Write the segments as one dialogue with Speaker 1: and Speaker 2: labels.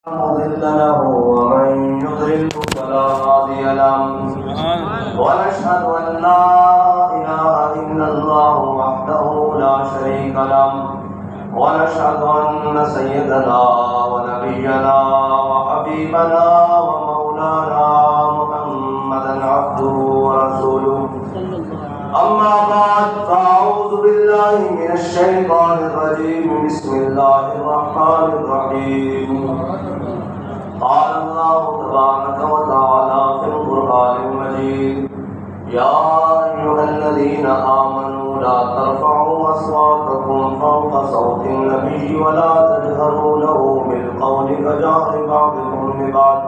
Speaker 1: مضل له ومن يضلل فلا هادي له ونشهد أن لا إله إلا الله وحده لا شريك له ونشهد أن سيدنا ونبينا وحبيبنا ومولانا محمدا عبده ورسوله أما بعد فأعوذ بالله من الشيطان الرجيم بسم الله الرحمن الرحيم قال الله تبارك وتعالى في القرآن المجيد يا أيها الذين آمنوا لا ترفعوا أصواتكم فوق صوت النبي ولا تجهروا له بالقول كجهر بعضكم لبعض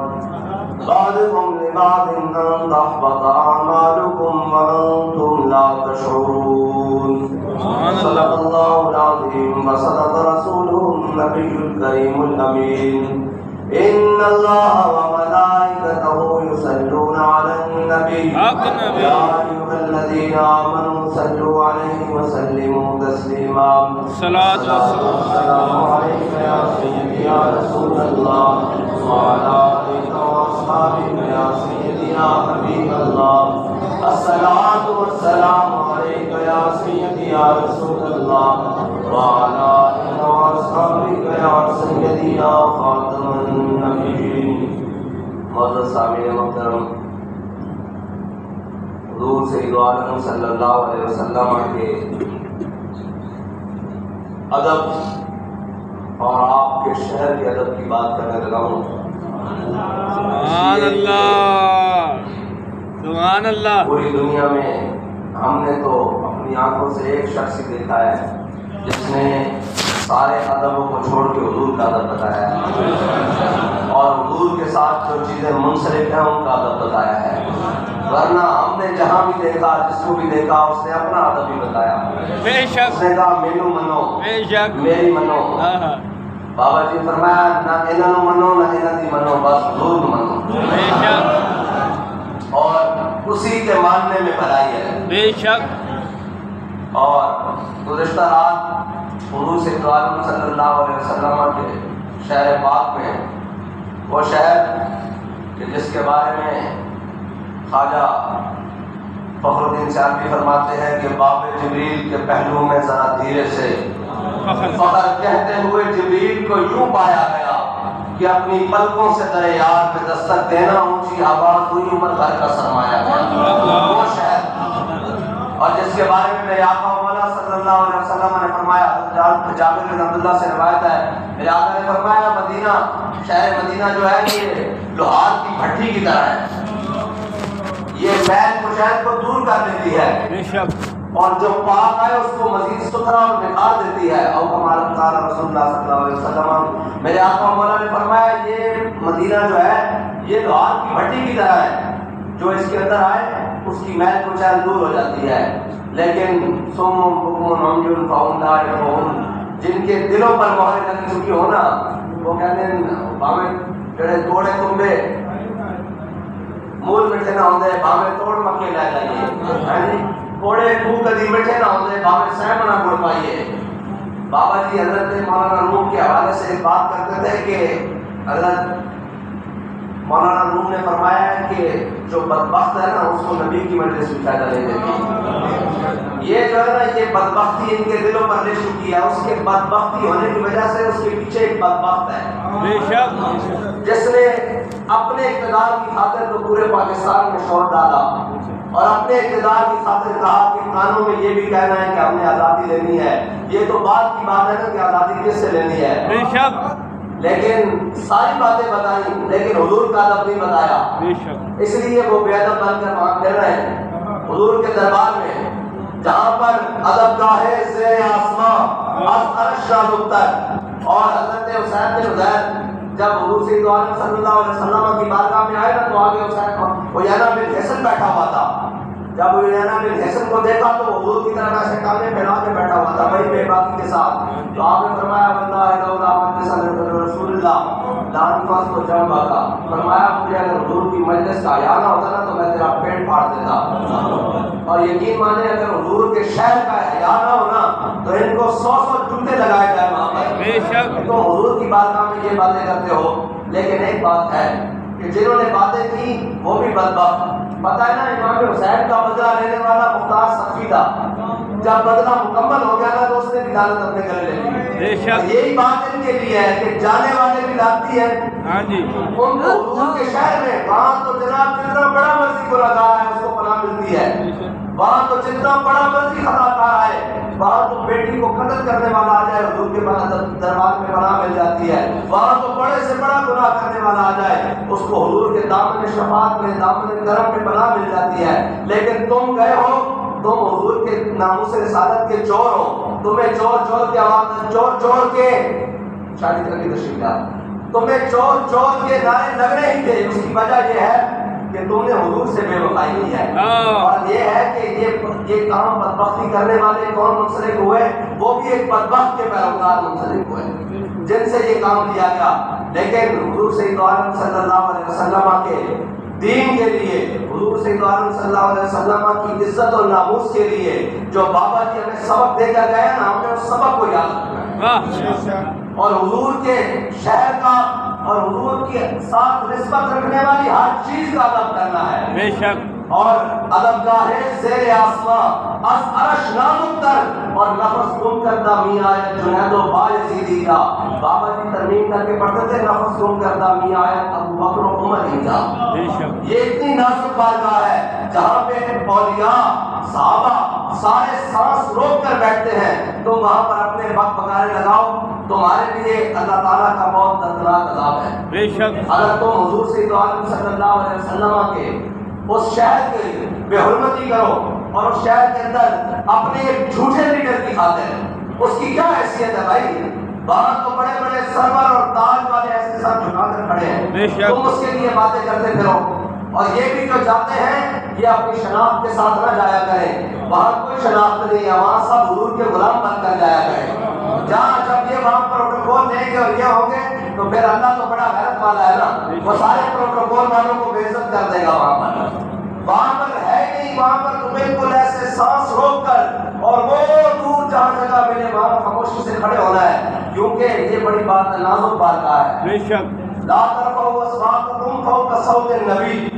Speaker 1: أن تحبط أعمالكم وأنتم لا تشعرون صدق الله العظيم وصدق رسوله النبي الكريم الأمين إن الله وملائكته يصلون على النبي يا أيها الذين آمنوا صلوا عليه وسلموا تسليما الصلاة والسلام عليك يا سيدي يا رسول الله وعلى آلك وأصحابك يا سيدي يا حبيب الله الصلاة والسلام عليك يا سيدي يا رسول الله وعلى آلك وأصحابك يا سيدي يا خاتم النبيين معزز سامعین محترم، حضور سید عالم صلی اللہ علیہ وسلم کے ادب اور آپ کے شہر کے ادب کی بات کرنے لگا ہوں۔
Speaker 2: سبحان اللہ، سبحان اللہ۔
Speaker 1: پوری دنیا میں ہم نے تو اپنی آنکھوں سے ایک شخص ہی دیکھا ہے جس نے سارے ادبوں کو چھوڑ کے حضور کا ادب بتایا ہے اور حضور کے ساتھ جو چیزیں منسلک ہیں ان کا ادب بتایا ہے، ورنہ ہم نے جہاں بھی دیکھا جس کو بھی دیکھا اس نے اپنا ادب ہی بتایا۔
Speaker 2: بے شک،
Speaker 1: اس نے کہا مینو منو،
Speaker 2: بے شک،
Speaker 1: میری منو۔ بابا جی فرمایا نہ انہاں نوں منو نہ انہاں دی منو، بس حضور نوں منو،
Speaker 2: بے شک،
Speaker 1: اور اسی کے ماننے میں بھلائی ہے۔
Speaker 2: بے شک۔
Speaker 1: اور گزشتہ رات حضور صلی اللہ علیہ وسلم کے شہر پاک میں، وہ شہر کہ جس کے بارے میں خواجہ فخر الدین سیالوی فرماتے ہیں کہ باب جبریل کے پہلو میں ذرا دھیرے سے فخر کہتے ہوئے جبریل کو یوں پایا گیا کہ اپنی پلکوں سے در یار پہ دستک دینا اونچی آواز ہوئی عمر بھر کا سرمایا گیا، وہ شہر۔ اور جس کے بارے میں میرے آقا مولا صلی اللہ علیہ وسلم نے فرمایا، جابر بن عبداللہ سے روایت ہے، میرے آقا نے فرمایا مدینہ، شہر مدینہ جو ہے یہ لوہار کی بھٹی کی طرح ہے، یہ میل کشید کو دور کر دیتی ہے
Speaker 2: بے شک،
Speaker 1: اور جو پاک ہے اس کو مزید ستھرا اور نکھار دیتی ہے۔ او کما قال رسول اللہ صلی اللہ علیہ وسلم، میرے آقا مولا نے فرمایا یہ مدینہ جو ہے یہ لوہار کی بھٹی کی طرح ہے، جو اس کے اندر آئے اس کی میل کچیل دور ہو جاتی ہے، لیکن سم بکم عمي فهم لا يفقهون، جن کے دلوں پر مہر لگی چکی ہو نا، وہ کہتے ہیں باویں جڑے توڑے تمبے مول میٹھے نہ ہوندے باویں توڑ مکے لے جائیے، کوڑے خوب کدی میٹھے نہ ہوندے باویں سہم نہ گڑ پائیے۔ بابا جی حضرت مولانا روم کے حوالے سے ایک بات کرتے تھے کہ حضرت مولانا روم نے فرمایا ہے کہ جو بدبخت ہے نا اس کو نبی کی مجلس میں فائدہ نہیں دیتی۔ یہ جو ہے نا یہ بدبختی ان کے دلوں پر لے چکی ہے، اس کے بدبختی ہونے کی وجہ سے اس کے پیچھے ایک بدبخت ہے
Speaker 2: بے شک،
Speaker 1: جس نے اپنے اقتدار کی خاطر تو پورے پاکستان میں شور ڈالا اور اپنے اقتدار کی خاطر کہا کہ کانوں میں یہ بھی کہنا ہے کہ ہم نے آزادی لینی ہے۔ یہ تو بات کی بات ہے نا کہ آزادی کس سے لینی ہے،
Speaker 2: بے شک،
Speaker 1: لیکن ساری باتیں بتائیں لیکن حضور کا ادب نہیں بتایا،
Speaker 2: بے شک،
Speaker 1: اس لیے وہ بے ادب بن کر وہاں پھر رہے ہیں حضور کے دربار میں، جہاں پر ادب گاہے زیر آسمان از عرش شاہ تک۔ اور حضرت حسین بن حذیر جب حضور صلی اللہ علیہ وسلم کی بارگاہ میں آئے نا تو آگے حسین عیینہ بن حسن بیٹھا ہوا تھا۔ جب عیینہ بن حسن کو دیکھا تو حضور کی طرف ایسے کانے پھیلا کے بیٹھا ہوا تھا بڑی بے باکی کے ساتھ، تو آپ نے فرمایا واللہ لولا مجلس رسول اللہ لان فاس کو جم باتا، فرمایا مجھے اگر حضور کی مجلس کا حیا نہ ہوتا نا تو میں تیرا پیٹ پھاڑ دیتا۔ اور یقین مانے اگر حضور کے شہر کا حیا نہ ہونا تو ان کو 100 جوتے لگائے جائے وہاں پر۔
Speaker 2: بے شک،
Speaker 1: تو حضور کی بارگاہ میں یہ باتیں کرتے ہو، بات ہے کہ جنہوں نے باتیں کی وہ بھی بدبخت. پتہ ہے نا امام حسین کا بدلہ لینے والا مختار سخی تھا. جب بدلہ مکمل ہو گیا نا تو اس نے بھی عدالت اپنے گلے لے لی. یہی بات ان کے لیے ہے کہ جانے والے بھی لاتی ہے.
Speaker 2: ہاں جی.
Speaker 1: ان کو حضور کے شہر میں وہاں تو جناب جتنا بڑا مرضی گناہ گار ہے اس کو پناہ ملتی ہے. وہاں تو جتنا بڑا مرضی خطا کار ہے وہاں تو بیٹی کو قتل کرنے والا آ جائے حضور کے دربار میں پناہ مل جاتی ہے. وہاں تو بڑے سے بڑا گناہ کرنے والا آ جائے اس کو حضور کے دامن شفاعت میں دامن کرم میں پناہ مل جاتی ہے. لیکن تم گئے ہو, تم حضور کے ناموس رسالت کے چور ہو. تمہیں چور کی آواز چور کے شادی کر کے تشریف لا, تمہیں چور کے نعرے لگ رہے تھے. اس کی وجہ یہ ہے کہ تم نے حضور سے بے وفائی کی ہے. اور یہ ہے کہ یہ کام بدبختی کرنے والے کون منسلک ہوئے, وہ بھی ایک بدبخت کے پیروکار منسلک ہوئے جن سے یہ کام کیا گیا. لیکن حضور سید عالم صلی اللہ علیہ وسلم کے دین کے لیے, حضور سید عالم صلی اللہ علیہ وسلم کی عزت اور ناموس کے لیے جو بابا جی ہمیں سبق دے کر گئے نا, ہم نے اس سبق کو یاد رکھنا ہے اور حضور کے شہر کا اور حضور کے ساتھ نسبت رکھنے والی ہر چیز کا ادب کرنا ہے.
Speaker 2: بے شک.
Speaker 1: اور ادب گاہ زیر آسمان از عرش نازک تر اور نفس گم کردہ میاں جنید و بایزیدی کا. بابا جی ترمیم کر کے پڑھتے تھے نفس گم کردہ میاں ابو بکر و عمر ہی کا. یہ اتنی نازک بارگاہ ہے جہاں پہ اولیاء صحابہ سارے سانس روک کر بیٹھتے ہیں. تم وہاں پر اپنے وقت پکارے لگاؤ, تمہارے لیے اللہ تعالیٰ کا بہت دردناک عذاب ہے.
Speaker 2: بے شک.
Speaker 1: اگر تم حضور سید عالم صلی اللہ علیہ وسلم کے اس شہر کی بے حرمتی کرو اور اس شہر کے اندر اپنے ایک جھوٹے لیڈر کی خاطر, اس کی کیا حیثیت ہے بھائی؟ وہاں تو بڑے بڑے سرور اور تاج والے ایسے ساتھ جھکا کر کھڑے ہیں, تم اس کے لیے باتیں کرتے پھرو. اور یہ بھی جو جاتے ہیں یہ اپنی شناخت کے ساتھ نہ جایا کریں, وہاں کوئی شناخت نہیں ہے, وہاں سب حضور کے غلام بن کر جایا کریں. جہاں جب یہ وہاں پروٹوکول لیں گے اور یہ ہوں گے تو پھر اللہ تو بڑا غیرت والا ہے نا, وہ سارے پروٹوکول والوں کو بے عزت کر دے گا. وہاں پر ہے نہیں, وہاں پر تو بالکل ایسے سانس روک کر اور وہ دور جہاں جگہ ملے وہاں خاموشی سے کھڑے ہونا ہے, کیونکہ یہ بڑی بات نازک بات کا ہے. لا ترفعوا اصواتکم فوق صوت النبی.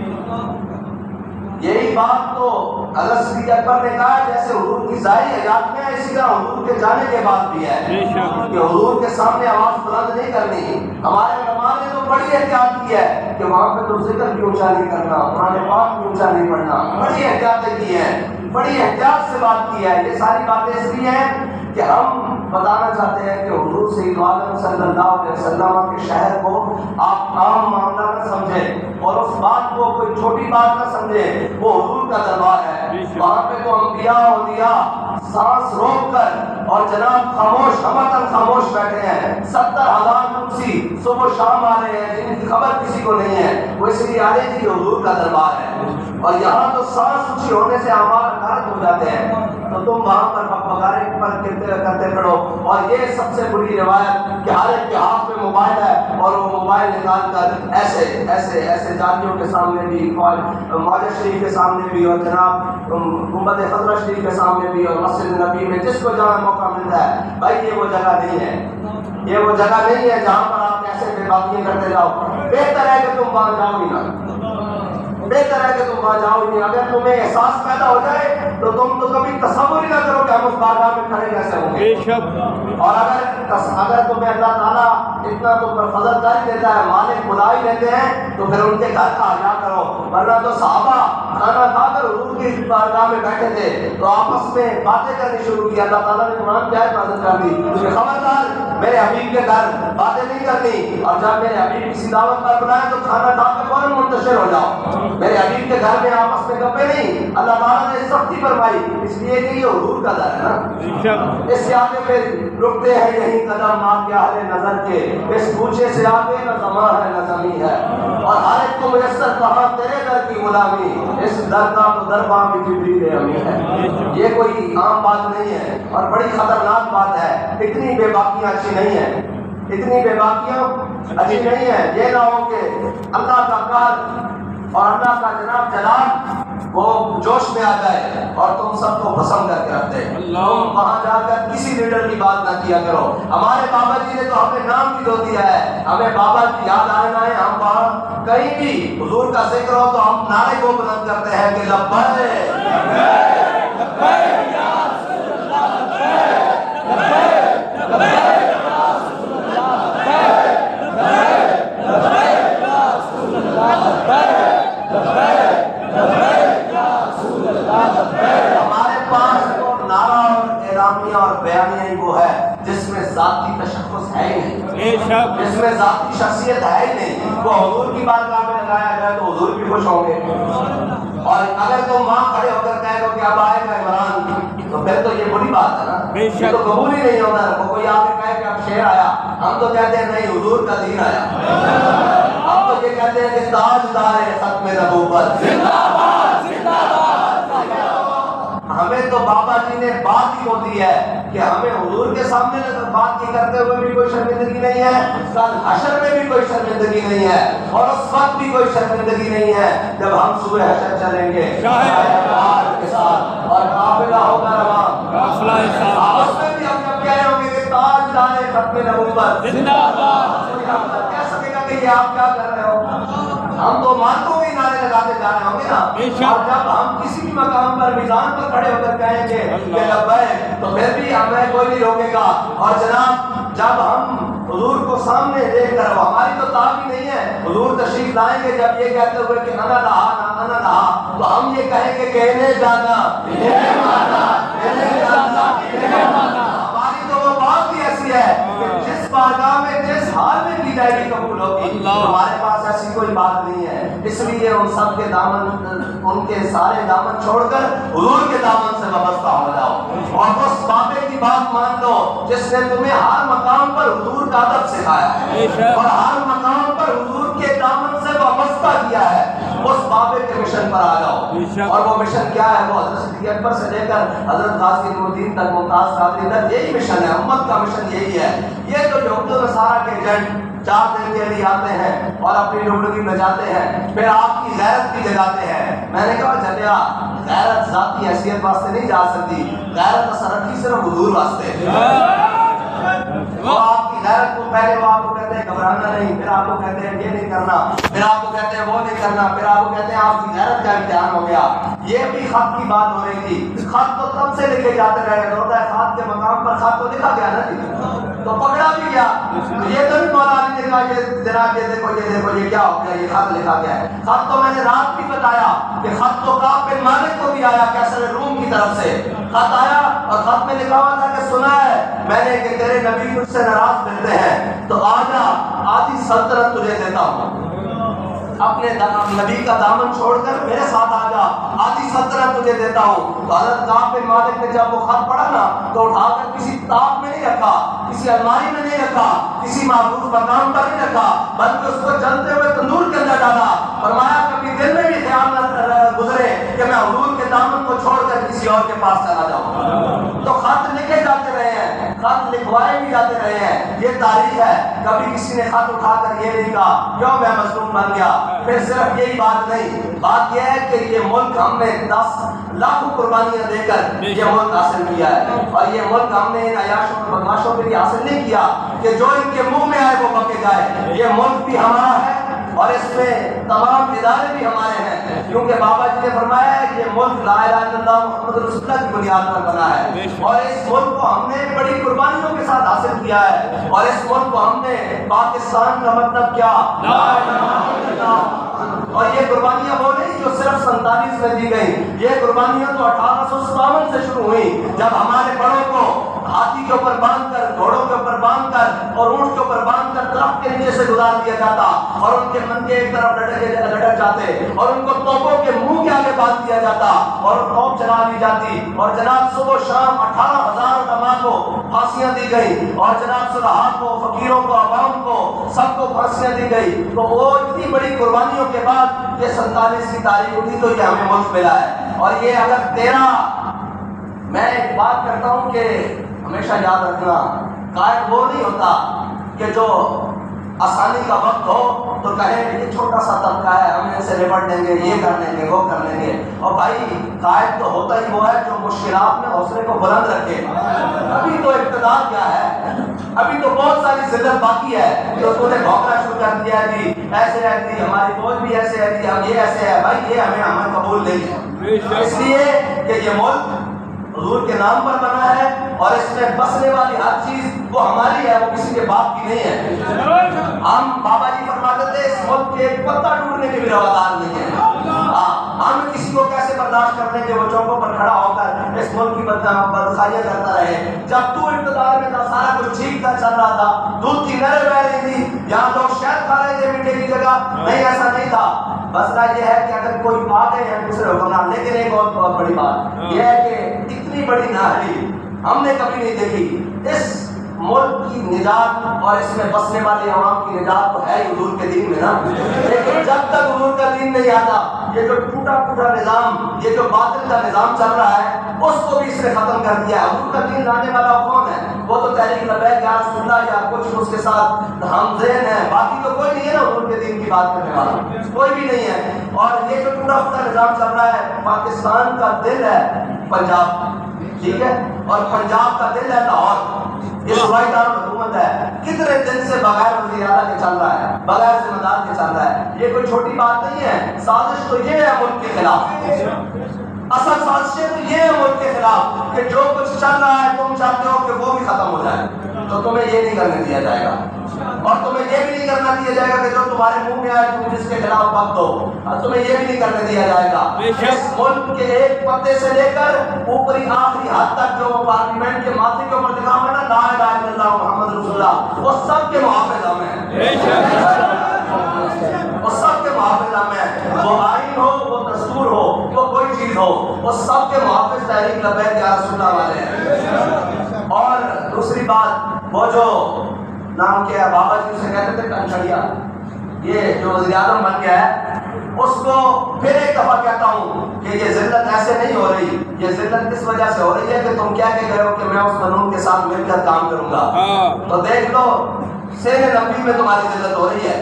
Speaker 1: یہی بات تو حضرت صدیق اکبر نے کہا جیسے حضور کی ظاہری حیات میں ہے, اسی طرح حضور کے جانے کے بعد بھی ہے کہ حضور کے سامنے آواز بلند نہیں کرنی. ہمارے علماء نے تو بڑی احتیاط کی ہے کہ وہاں پہ تو ذکر بھی اونچا نہیں کرنا, قرآن پاک بھی اونچا نہیں پڑھنا, بڑی احتیاطیں کی ہیں, بڑی احتیاط سے بات کی ہے. یہ ساری باتیں اس لیے ہیں کہ ہم بتانا چاہتے ہیں کہ حضور سید عالم صلی اللہ علیہ وسلم کے شہر کو آپ عام معاملہ نہ سمجھیں اور اس بات کو کوئی چھوٹی بات نہ سمجھیں. وہ حضور کا دربار ہے, وہاں پہ تو انبیاء اولیاء سانس روک کر اور جناب خاموش ہمتن خاموش بیٹھے ہیں. 70,000 کرسی صبح و شام آ رہے ہیں جن کی خبر کسی کو نہیں ہے, وہ اس لیے آ رہے تھے کہ حضور کا دربار ہے. اور یہاں تو سانس اونچی ہونے سے اعمال غلط ہو جاتے ہیں, تو تم وہاں پر بغارے پر کرتے پڑو. اور یہ سب سے بری روایت کہ ہر ایک کے ہاتھ میں موبائل ہے اور وہ موبائل نکال کر ایسے ایسے ایسے جالیوں کے سامنے بھی, معاذ شریف کے سامنے بھی, اور جناب گنبد خضرہ شریف کے سامنے بھی, اور مسجد نبی میں جس کو جہاں موقع ملتا ہے. بھائی یہ وہ جگہ نہیں ہے, یہ وہ جگہ نہیں ہے جہاں پر آپ ایسے بے باکیاں کرتے جاؤ. بہتر ہے کہ تم وہاں جاؤ ہی نہ, بہتر ہے کہ تم وہاں جاؤ ہی. اگر تمہیں احساس پیدا ہو جائے تو تم تو کبھی تصور ہی نہ کرو کہ ہم اس بارگاہ میں کھڑے کیسے ہوں گے. اور اگر تمہیں اللہ تعالیٰ اتنا تو پر فضل کر ہی دیتا ہے, مالک بلا ہی لیتے ہیں, تو پھر ان کے گھر کا آیا کرو. ورنہ تو صحابہ کھانا کھا کر حضور کی بارگاہ میں بیٹھے تھے تو آپس میں باتیں کرنی شروع کی. اللہ تعالیٰ نے قرآن کی آیت نازل کر دی کہ خبردار میرے حبیب کے گھر باتیں نہیں کرنی, اور جب میرے حبیب کسی دعوت پر بلائیں تو کھانا کھا کے فوراً منتشر ہو جاؤ. میرے حبیب کے گھر میں آپس میں گپے نہیں. اللہ تعالیٰ نے سختی فرمائی اس لیے کہ یہ حضور کا در ہے نا. اس سے آگے پھر رکتے ہیں یہی قدم آپ کے اہل نظر کے, اس کوچے سے آگے نہ زمان ہے نہ زمین ہے, اور ہر ایک کو میسر کہاں تیرے در کی غلامی, اس در کا تو درباں بھی جبریل امین ہے. یہ کوئی عام بات نہیں ہے اور بڑی خطرناک بات ہے. اتنی بے باکیاں اچھی نہیں ہیں, اتنی بے باکیاں اچھی نہیں ہے. یہ نہ ہو کہ اللہ کا قہر اور اللہ کا جناب جلال وہ جوش میں آ جائے اور تم سب کو پسند کر کے رکھ دے. تم وہاں جا کر کسی لیڈر کی بات نہ کیا کرو. ہمارے بابا جی نے تو ہمیں نام بھی دو دیا ہے, ہمیں بابا جی یاد آئے نہ آئے, ہم وہاں کہیں بھی حضور کا ذکر ہو تو ہم نعرے کو بلند کرتے ہیں کہ لبیک لبیک یا رسول اللہ لبیک لبیک یا رسول اللہ لبیک لبیک یا رسول اللہ لبیک لبیک لبیک یا رسول اللہ لبیک۔ ہمارے پاس تو نعرہ اور اعلامیہ اور بیانیہ وہ ہے جس میں ذاتی تشخص ہے ہی نہیں، جس میں ذاتی شخصیت ہے ہی نہیں۔ وہ حضور کی بارگاہ میں لگایا جائے تو حضور بھی خوش ہوں گے، اور اگر تم وہاں کھڑے ہو کر کہے گو کہ اب آئے گا عمران تو پھر تو یہ بری بات ہے نا، یہ تو قبول ہی نہیں ہوتا۔ کوئی آ کے کہے کہ اب شیر آیا، ہم تو کہتے ہیں نہیں حضور کا دین آیا، ہم تو یہ کہتے ہیں کہ تاجدار ختم نبوت زندہ باد زندہ باد۔ ہمیں تو بابا جی نے بات ہی ہوتی ہے کہ ہمیں حضور کے سامنے بات کی کرتے ہوئے بھی کوئی شرمندگی نہیں ہے، کل حشر میں بھی کوئی شرمندگی نہیں ہے، اور اس وقت بھی کوئی شرمندگی نہیں ہے جب ہم صبح حشر چلیں گے کے ساتھ اور قافلہ ہوگا رواں، اس میں بھی ہم جب کہہ رہے ہوں گے کہ تاجدار ختم نبوت زندہ باد، کوئی ہم تک کہہ سکے گا کہ یہ آپ کیا کر رہے ہو؟ ہم تو ماتوں کے نعرے لگاتے جا رہے ہوں گے نا، اور جب ہم کسی بھی مقام پر میدان پر کھڑے ہو کر کہیں گے کہ لبیک تو پھر بھی ہمیں کوئی نہیں روکے گا۔ اور جناب جب ہم حضور کو سامنے دیکھ کر، ہماری تو طاقت نہیں ہے، حضور تشریف لائیں گے جب یہ کہتے ہوئے کہ انا رہا تو ہم یہ کہیں گے کہ انہیں جانا انہیں مانا انہیں جانا انہیں مانا۔ ہماری تو وہ بات بھی ایسی ہے کہ جس بارگاہ میں جس حال میں کی جائے گی قبول ہوگی، ہمارے پاس ایسی کوئی بات نہیں ہے۔ اس لیے ان سب کے دامن، ان کے سارے دامن چھوڑ کر حضور کے دامن سے وابستہ ہو جاؤ، اور اس بابے کی بات مان لو جس نے تمہیں ہر مقام پر حضور کا ادب سکھایا ہے اور ہر مقام پر حضور کے دامن سے وابستہ کیا ہے۔ اس بابے کے مشن پر آ جاؤ، اور وہ مشن کیا ہے؟ وہ حضرت صدیق اکبر سے لے کر حضرت غازی نعمتدین تک، ممتاز قادری تک، یہی مشن ہے، امت کا مشن یہی ہے۔ یہ تو یہود و نصارہ کے ایجنٹ 4 دن کے لیے آتے ہیں اور اپنی لوگی بجاتے ہیں، پھر آپ کی غیرت بھی جگاتے ہیں۔ میں نے کہا جلیا غیرت ذاتی حیثیت واسطے نہیں جا سکتی، غیرت اثر رکھی صرف حضور واسطے۔ وہ آپ کی غیرت کو پہلے وہ آپ کو کہتے ہیں گھبرانا نہیں، پھر آپ کو کہتے ہیں یہ نہیں کرنا، پھر آپ کو کہتے ہیں وہ نہیں کرنا، پھر آپ کو کہتے ہیں آپ کی غیرت کا امتحان ہو گیا۔ یہ بھی خط کی بات ہو رہی تھی، خط تو تب سے لکھے جاتے رہے، روضہ خط کے مقام پر خط تو لکھا گیا نا جی، تو پکڑا بھی گیا۔ یہ تو نہیں مولا علی نے کہا کہ جناب یہ دیکھو یہ کیا ہو گیا، یہ خط لکھا گیا ہے۔ خط تو میں نے رات بھی بتایا کہ خط تو کعب بن مالک کو بھی آیا کیسر روم کی طرف سے، خط آیا اور خط میں لکھا ہوا تھا کہ سنا ہے میں نے کہ تیرے نبی تجھ سے ناراض ملتے ہیں، تو آجا آدھی سلطنت تجھے دیتا ہوں، اپنے نبی کا دامن چھوڑ کر میرے ساتھ آجا، آدھی سلطنت تجھے دیتا ہوں۔ تو حضرت کعب بن مالک نے جب وہ خط پڑھا نا تو اٹھا کر کسی کتاب میں نہیں رکھا، کسی الماری میں نہیں رکھا، کسی محفوظ مقام پر نہیں رکھا، بلکہ اس کو جلتے ہوئے تندور کے اندر ڈالا۔ فرمایا کبھی دل میں بھی خیال نہ گزرے کہ میں حضور کے دامن کو چھوڑ کر کسی اور کے پاس چلا جاؤں۔ تو خط لکھے جاتے رہے ہیں، خط لکھوائے بھی جاتے رہے ہیں، یہ تاریخ ہے۔ کبھی کسی نے خط اٹھا کر یہ نہیں کہا کیوں میں مظلوم بن گیا۔ پھر صرف یہی بات نہیں، بات یہ ہے کہ یہ ملک ہم نے 10 لاکھ قربانیاں دے کر یہ ملک حاصل کیا ہے، اور یہ ملک ہم نے ان عیاشوں اور بدماشوں کے لیے حاصل نہیں کیا کہ جو ان کے منہ میں آئے وہ بکے جائے۔ یہ ملک بھی ہمارا ہے اور اس میں تمام ادارے بھی ہمارے ہیں، کیونکہ بابا جی نے فرمایا ہے کہ یہ ملک لا الہ الا اللہ محمد رسول اللہ کی بنیاد پر بنا ہے، اور اس ملک کو ہم نے بڑی قربانیوں کے ساتھ حاصل کیا ہے، اور اس ملک کو ہم نے پاکستان کا مطلب کیا لا الہ الا اللہ۔ اور یہ قربانیاں وہ نہیں جو صرف 47 میں دی گئی، یہ قربانیاں تو 1857 سے شروع ہوئی، جب ہمارے بڑوں کو ہاتھی کے اوپر باندھ کر، گھوڑوں کے اوپر باندھ کر اور اونٹ کے اوپر باندھ کر درخت کے نیچے سے گزار دیا جاتا، اور ان کے من کے ایک طرف لٹک جاتے، اور ان کو توپوں کے منہ کے آگے باندھ دیا جاتا اور توپ چلا دی جاتی، اور جناب صبح و شام 18,000 علماء کو پھانسیاں دی گئی، اور جناب صلحاء کو، فقیروں کو، عوام کو، سب کو پھانسیاں دی گئی۔ تو وہ اتنی بڑی قربانیوں کے بعد یہ 47 کی تاریخ اٹھی تو یہ ہمیں ملک ملا ہے۔ اور یہ اگر میں ایک بات کرتا ہوں کہ ہمیشہ یاد رکھنا، قائد وہ نہیں ہوتا کہ جو آسانی کا وقت ہو تو کہے یہ چھوٹا سا طبقہ ہے ہم ان سے نپٹ لیں گے، یہ کر لیں گے، وہ کر لیں گے۔ اور بھائی قائد تو ہوتا ہی وہ ہے جو مشکلات میں حوصلے کو بلند رکھے۔ ابھی تو ابتدا کیا ہے، ابھی تو بہت ساری ذلت باقی ہے، تو تو نے بھونکنا شروع کر دیا جی ایسے ہے جی ہماری فوج بھی ایسے ہے جی اب یہ ایسے ہے، بھائی یہ ہمیں قبول نہیں ہے، اس لیے کہ یہ ملک حضور کے نام پر بنا ہے اور اس میں بسنے والی ہر چیز وہ ہماری ہے، وہ کسی کے باپ کی نہیں ہے۔ ہم بابا جی فرماتے تھے اس ملک کے ایک پتا ٹوٹنے کے بھی روادار نہیں ہے، ہم کسی کو کیسے برداشت کر لیں کہ وہ چوکوں پر کھڑا ہو کر اس ملک کی بدخائیاں کرتا رہے۔ جب تو اقتدار میں تھا سارا کچھ ٹھیک تھا، چل رہا تھا، دودھ کی نہریں بہہ رہی تھی، یہاں لوگ شہد کھا رہے تھے میٹھے کی جگہ، نہیں ایسا نہیں تھا۔ مسئلہ یہ ہے کہ اگر کوئی آ گئے ہیں دوسرے حکمران، لیکن ایک بہت بڑی بات یہ ہے کہ اتنی بڑی نااہلی ہم نے کبھی نہیں دیکھی۔ اس ملک کی نجات اور اس میں بسنے والے عوام کی نجات تو ہے حضور کے دین میں نا، لیکن جب تک حضور کا دین نہیں آتا یہ جو ٹوٹا پھوٹا نظام، یہ جو باطل کا نظام چل رہا ہے اس کو بھی اس نے ختم کر دیا ہے۔ حضور کا دین لانے والا کون ہے؟ وہ تو تحریک لبیک یا رسول اللہ یا کچھ اس کے ساتھ ہم ذہن ہے، باقی تو کوئی نہیں ہے نا حضور کے دین کی بات کرنے والا، کوئی بھی نہیں ہے۔ اور یہ جو ٹوٹا پھوٹا نظام چل رہا ہے، پاکستان کا دل ہے پنجاب، ٹھیک ہے، اور پنجاب کا دل ہے لاہور، یہ صوبائی دارالحکومت ہے، کتنے دن سے بغیر وزیر اعلیٰ کے چل رہا ہے، بغیر ذمہ دار کے چل رہا ہے، یہ کوئی چھوٹی بات نہیں ہے۔ سازش تو یہ ہے ملک کے خلاف، اصل سازش تو یہ ہے ملک کے خلاف کہ جو کچھ چل رہا ہے تم چاہتے ہو کہ وہ بھی ختم ہو جائے، تو تمہیں یہ نہیں کرنے دیا جائے گا، اور تمہیں یہ بھی نہیں کرنا دیا جائے گا کہ جو تمہارے منہ میں آئے تم جس کے خلاف بک دو، اور تمہیں یہ بھی نہیں کرنے دیا جائے گا۔ اس ملک کے ایک پتے سے لے کر اوپری آخری حد تک جو پارلیمنٹ کے ماتھے کے اوپر لکھا ہوا ہے نا لا الہ الا اللہ محمد رسول اللہ، وہ سب کے محافظ ہم ہیں، وہ سب کے محافظ ہم ہیں، وہ آئین ہو، وہ دستور ہو، وہ کوئی چیز ہو، وہ سب کے محافظ تحریک لبیک یا رسول اللہ والے ہیں۔ اور دوسری بات، وہ جو نام کیا ہے بابا جی اسے کہتے تھے کنچڑیا، یہ جو وزیر اعظم بن گیا ہے اس کو پھر ایک دفعہ کہتا ہوں کہ یہ ذلت ایسے نہیں ہو رہی، یہ ذلت اس وجہ سے ہو رہی ہے کہ تم کیا کہ گئے ہو کہ میں اس قانون کے ساتھ مل کر کام کروں گا، تو دیکھ لو سین نبی میں تمہاری ذلت ہو رہی ہے،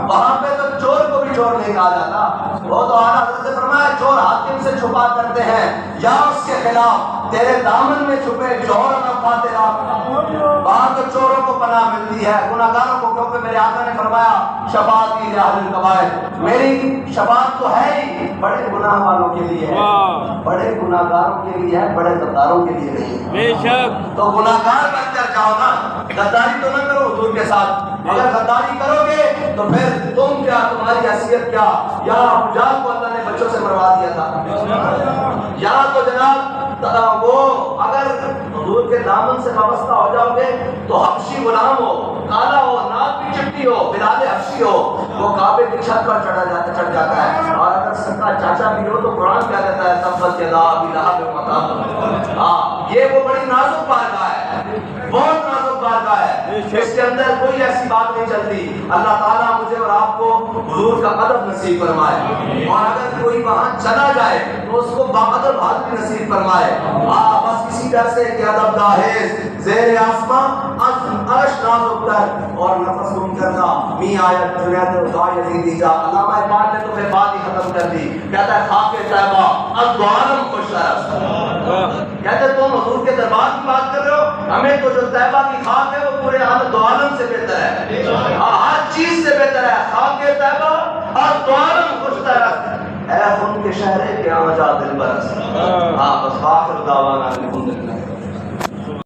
Speaker 1: وہاں پہ تو چور کو بھی چور نہیں کہا جاتا، وہ تو اعلیٰ حضرت نے فرمایا چور حاکم سے چھپا کرتے ہیں یا اس کے خلاف تیرے دامن میں چھپے چور نہ پا تیرا، وہاں تو چوروں کو پناہ ملتی ہے، گناہگاروں کو، کیونکہ میرے آقا نے فرمایا شفاعت کی اہل الکبائر، میری شفاعت تو ہے ہی بڑے گناہ والوں کے لیے ہے، بڑے گناہگاروں کے لیے ہے، بڑے غداروں کے لیے نہیں ہے، تو گناہگار بن کر جاؤ نا، غداری تو نہ کرو حضور کے ساتھ، اگر غداری کرو گے تو پھر تم کیا، تمہاری حیثیت کیا، یا حجاج کو اللہ نے بچوں سے مروا دیا تھا، یا تو جناب وہ اگر حضور کے دامن سے وابستہ ہو جاؤ گے تو حبشی غلام ہو، کالا ہو، ناک بھی چپٹی ہو، بلال حبشی ہو، وہ کعبے کی چھت پر چڑھ جاتا ہے، اور اگر سکا چاچا بھی ہو تو قرآن کیا کہتا ہے تبت یدا ابی لہب وتب، ہاں یہ وہ بڑی نازک بارگاہ ہے، بہت نازک بارگاہ ہے، اس کے اندر کوئی ایسی بات نہیں چلتی۔ اللہ تعالیٰ مجھے اور آپ کو حضور کا ادب نصیب فرمائے، اور اگر کوئی وہاں چلا جائے تو اس کو باادب حال بھی نصیب فرمائے، بس اسی طرح سے کہ ادب داہز زیر آسمان عرش نازک تر اور نفس گم کرنا می آیت جنید خدا یزیدی جا۔ علامہ اقبال نے تو پھر بات ہی ختم کر دی، کہتا ہے خاک طیبہ از دو عالم خوش طرف، کہتے تم حضور کے دربار کی بات کر رہے ہو، ہمیں تو جو طیبہ کی خاک ہے وہ پورے دو عالم سے بہتر ہے، ہر چیز سے بہتر ہے، خاک طیبہ از دو عالم خوش طرف، اے خون کے شہرے کے آجا دل برس، بس آخر دعوانا الحمدللہ۔